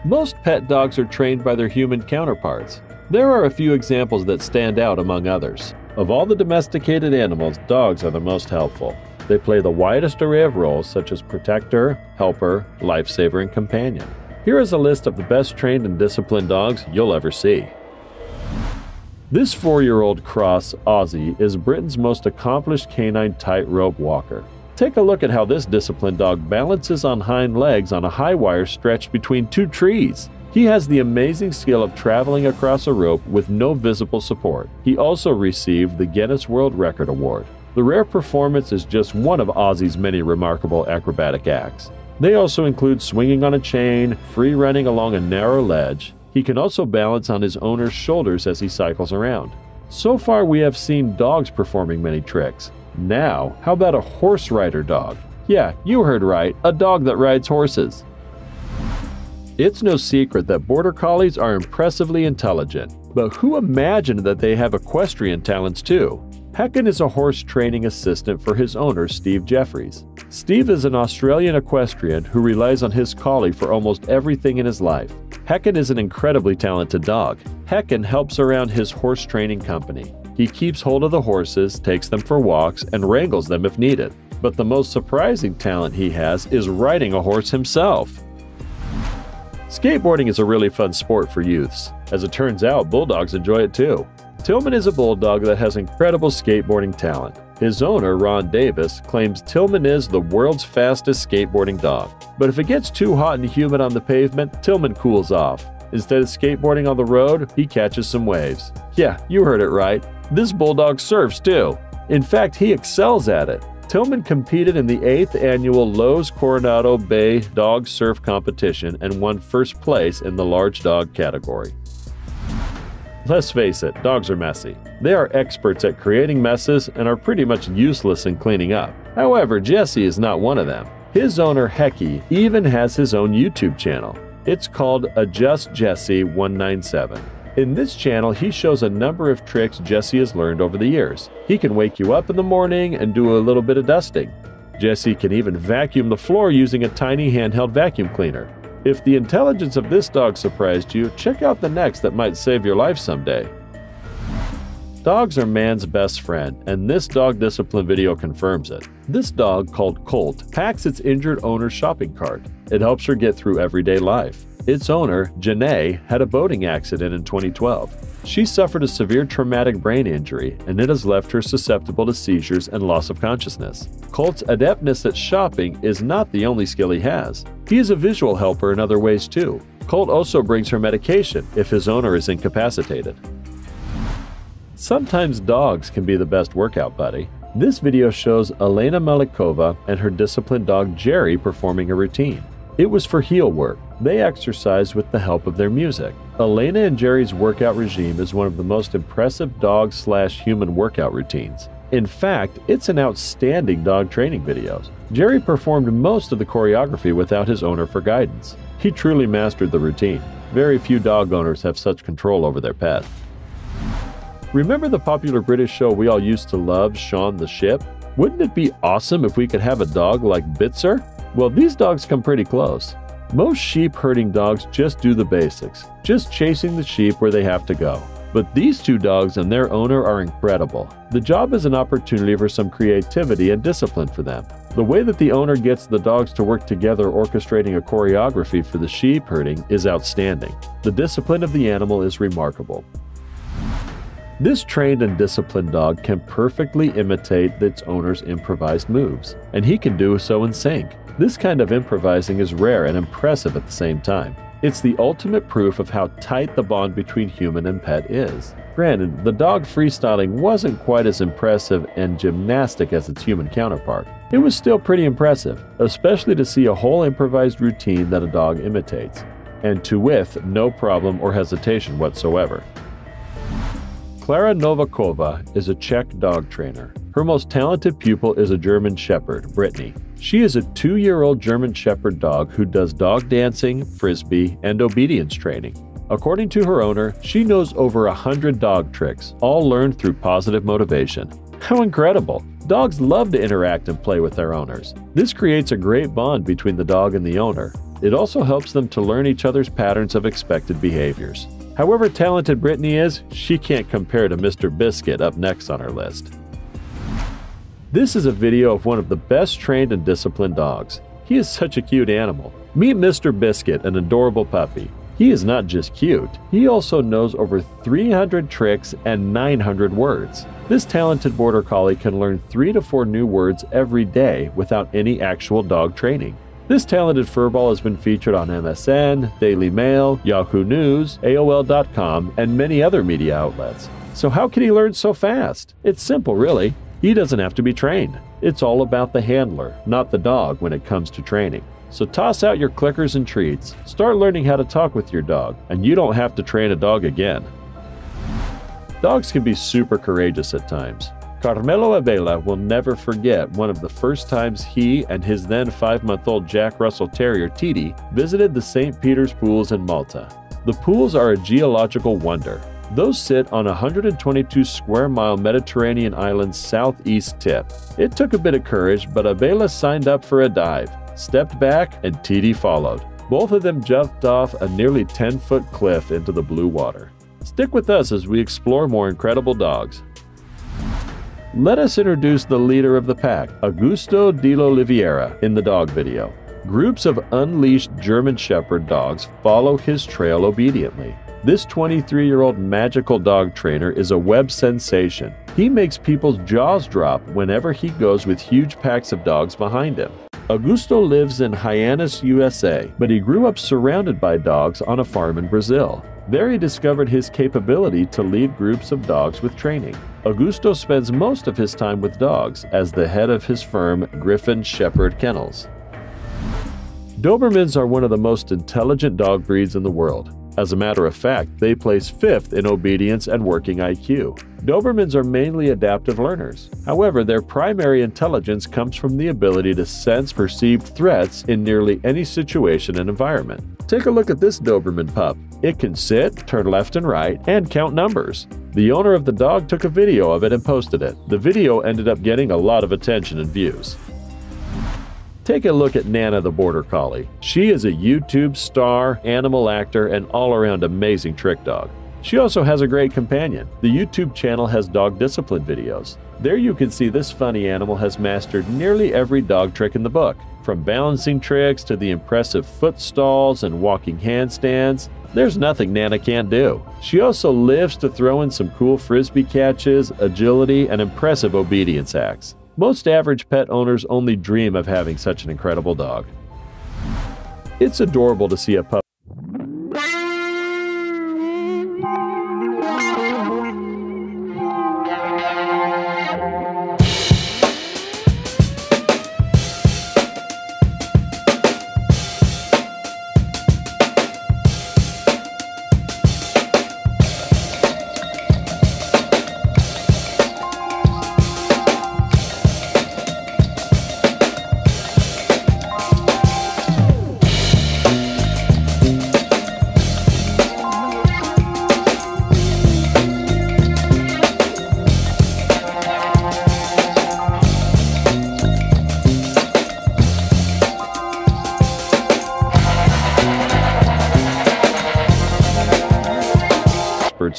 Most pet dogs are trained by their human counterparts. There are a few examples that stand out among others. Of all the domesticated animals, dogs are the most helpful. They play the widest array of roles such as protector, helper, lifesaver, and companion. Here is a list of the best trained and disciplined dogs you'll ever see. This 4-year-old cross Aussie is Britain's most accomplished canine tightrope walker. Take a look at how this disciplined dog balances on hind legs on a high wire stretched between 2 trees. He has the amazing skill of traveling across a rope with no visible support. He also received the Guinness World Record Award. The rare performance is just one of Aussie's many remarkable acrobatic acts. They also include swinging on a chain, free running along a narrow ledge. He can also balance on his owner's shoulders as he cycles around. So far we have seen dogs performing many tricks. Now, how about a horse rider dog? Yeah, you heard right, a dog that rides horses. It's no secret that Border Collies are impressively intelligent, but who imagined that they have equestrian talents too? Hecken is a horse training assistant for his owner, Steve Jeffries. Steve is an Australian equestrian who relies on his collie for almost everything in his life. Hecken is an incredibly talented dog. Hecken helps around his horse training company. He keeps hold of the horses, takes them for walks, and wrangles them if needed. But the most surprising talent he has is riding a horse himself. Skateboarding is a really fun sport for youths. As it turns out, bulldogs enjoy it too. Tillman is a bulldog that has incredible skateboarding talent. His owner, Ron Davis, claims Tillman is the world's fastest skateboarding dog. But if it gets too hot and humid on the pavement, Tillman cools off. Instead of skateboarding on the road, he catches some waves. Yeah, you heard it right. This bulldog surfs too. In fact, he excels at it. Tillman competed in the 8th annual Lowe's Coronado Bay Dog Surf Competition and won first place in the large dog category. Let's face it, dogs are messy. They are experts at creating messes and are pretty much useless in cleaning up. However, Jesse is not one of them. His owner, Hecky, even has his own YouTube channel. It's called Adjust Jesse 197. In this channel, he shows a number of tricks Jesse has learned over the years. He can wake you up in the morning and do a little bit of dusting. Jesse can even vacuum the floor using a tiny handheld vacuum cleaner. If the intelligence of this dog surprised you, check out the next that might save your life someday. Dogs are man's best friend, and this dog discipline video confirms it. This dog, called Colt, packs its injured owner's shopping cart. It helps her get through everyday life. Its owner, Janae, had a boating accident in 2012. She suffered a severe traumatic brain injury, and it has left her susceptible to seizures and loss of consciousness. Colt's adeptness at shopping is not the only skill he has. He is a visual helper in other ways too. Colt also brings her medication if his owner is incapacitated. Sometimes dogs can be the best workout buddy. This video shows Elena Malikova and her disciplined dog Jerry performing a routine. It was for heel work. They exercise with the help of their music. Elena and Jerry's workout regime is one of the most impressive dog/human workout routines. In fact, it's an outstanding dog training video. Jerry performed most of the choreography without his owner for guidance. He truly mastered the routine. Very few dog owners have such control over their pet. Remember the popular British show we all used to love, Shaun the Ship? Wouldn't it be awesome if we could have a dog like Bitzer? Well, these dogs come pretty close. Most sheep herding dogs just do the basics, just chasing the sheep where they have to go. But these two dogs and their owner are incredible. The job is an opportunity for some creativity and discipline for them. The way that the owner gets the dogs to work together orchestrating a choreography for the sheep herding is outstanding. The discipline of the animal is remarkable. This trained and disciplined dog can perfectly imitate its owner's improvised moves, and he can do so in sync. This kind of improvising is rare and impressive at the same time. It's the ultimate proof of how tight the bond between human and pet is. Granted, the dog freestyling wasn't quite as impressive and gymnastic as its human counterpart. It was still pretty impressive, especially to see a whole improvised routine that a dog imitates, and to with no problem or hesitation whatsoever. Klara Novikova is a Czech dog trainer. Her most talented pupil is a German Shepherd, Brittany. She is a 2-year-old German Shepherd dog who does dog dancing, frisbee, and obedience training. According to her owner, she knows over 100 dog tricks, all learned through positive motivation. How incredible! Dogs love to interact and play with their owners. This creates a great bond between the dog and the owner. It also helps them to learn each other's patterns of expected behaviors. However talented Brittany is, she can't compare to Mr. Biscuit up next on our list. This is a video of one of the best trained and disciplined dogs. He is such a cute animal. Meet Mr. Biscuit, an adorable puppy. He is not just cute, he also knows over 300 tricks and 900 words. This talented border collie can learn 3 to 4 new words every day without any actual dog training. This talented furball has been featured on MSN, Daily Mail, Yahoo News, AOL.com, and many other media outlets. So how can he learn so fast? It's simple, really. He doesn't have to be trained. It's all about the handler, not the dog when it comes to training. So toss out your clickers and treats, start learning how to talk with your dog, and you don't have to train a dog again. Dogs can be super courageous at times. Carmelo Abela will never forget one of the first times he and his then 5-month-old Jack Russell Terrier Titi visited the St. Peter's pools in Malta. The pools are a geological wonder. Those sit on a 122 square mile Mediterranean island's southeast tip. It took a bit of courage, but Abela signed up for a dive, stepped back, and Titi followed. Both of them jumped off a nearly 10-foot cliff into the blue water. Stick with us as we explore more incredible dogs. Let us introduce the leader of the pack, Augusto de Oliveira, in the dog video. Groups of unleashed German Shepherd dogs follow his trail obediently. This 23-year-old magical dog trainer is a web sensation. He makes people's jaws drop whenever he goes with huge packs of dogs behind him. Augusto lives in Hyannis, USA, but he grew up surrounded by dogs on a farm in Brazil. There he discovered his capability to lead groups of dogs with training. Augusto spends most of his time with dogs as the head of his firm, Griffin Shepherd Kennels. Dobermans are one of the most intelligent dog breeds in the world. As a matter of fact, they place 5th in obedience and working IQ. Dobermans are mainly adaptive learners. However, their primary intelligence comes from the ability to sense perceived threats in nearly any situation and environment. Take a look at this Doberman pup. It can sit, turn left and right, and count numbers. The owner of the dog took a video of it and posted it. The video ended up getting a lot of attention and views. Take a look at Nana the Border Collie. She is a YouTube star, animal actor, and all-around amazing trick dog. She also has a great companion. The YouTube channel has dog discipline videos. There you can see this funny animal has mastered nearly every dog trick in the book, from balancing tricks to the impressive foot stalls and walking handstands. There's nothing Nana can't do. She also lives to throw in some cool frisbee catches, agility, and impressive obedience acts. Most average pet owners only dream of having such an incredible dog. It's adorable to see a puppy.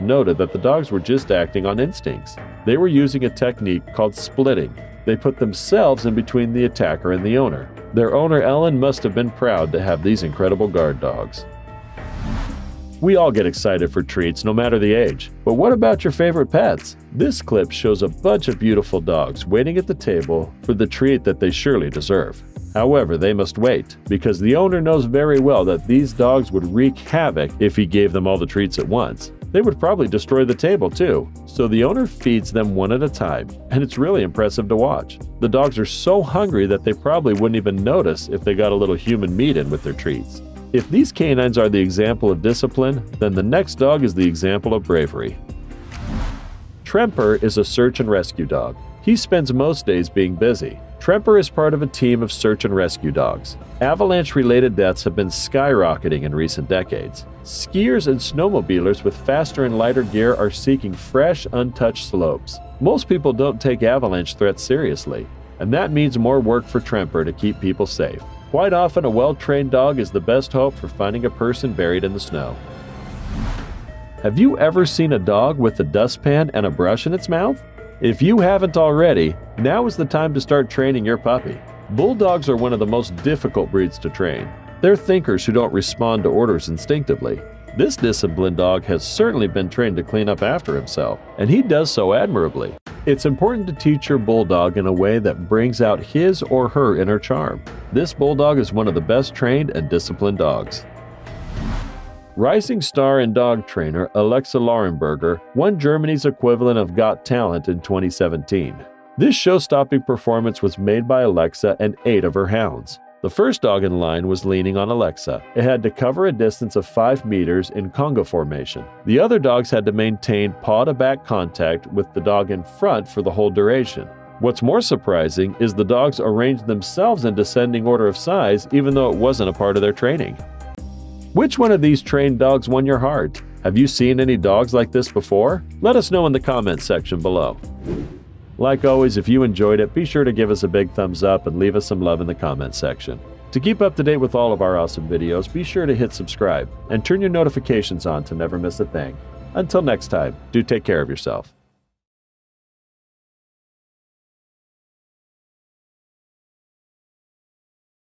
Noted that the dogs were just acting on instincts. They were using a technique called splitting. They put themselves in between the attacker and the owner. Their owner, Ellen, must have been proud to have these incredible guard dogs. We all get excited for treats, no matter the age. But what about your favorite pets? This clip shows a bunch of beautiful dogs waiting at the table for the treat that they surely deserve. However, they must wait, because the owner knows very well that these dogs would wreak havoc if he gave them all the treats at once. They would probably destroy the table too, so the owner feeds them one at a time, and it's really impressive to watch. The dogs are so hungry that they probably wouldn't even notice if they got a little human meat in with their treats. If these canines are the example of discipline, then the next dog is the example of bravery. Tremper is a search and rescue dog. He spends most days being busy. Tremper is part of a team of search and rescue dogs. Avalanche-related deaths have been skyrocketing in recent decades. Skiers and snowmobilers with faster and lighter gear are seeking fresh, untouched slopes. Most people don't take avalanche threats seriously, and that means more work for Tremper to keep people safe. Quite often, a well-trained dog is the best hope for finding a person buried in the snow. Have you ever seen a dog with a dustpan and a brush in its mouth? If you haven't already, now is the time to start training your puppy. Bulldogs are one of the most difficult breeds to train. They're thinkers who don't respond to orders instinctively. This disciplined dog has certainly been trained to clean up after himself, and he does so admirably. It's important to teach your bulldog in a way that brings out his or her inner charm. This bulldog is one of the best trained and disciplined dogs. Rising star and dog trainer Alexa Laurenberger won Germany's equivalent of Got Talent in 2017. This show-stopping performance was made by Alexa and 8 of her hounds. The first dog in line was leaning on Alexa. It had to cover a distance of 5 meters in conga formation. The other dogs had to maintain paw-to-back contact with the dog in front for the whole duration. What's more surprising is the dogs arranged themselves in descending order of size even though it wasn't a part of their training. Which one of these trained dogs won your heart? Have you seen any dogs like this before? Let us know in the comments section below. Like always, if you enjoyed it, be sure to give us a big thumbs up and leave us some love in the comments section. To keep up to date with all of our awesome videos, be sure to hit subscribe and turn your notifications on to never miss a thing. Until next time, do take care of yourself.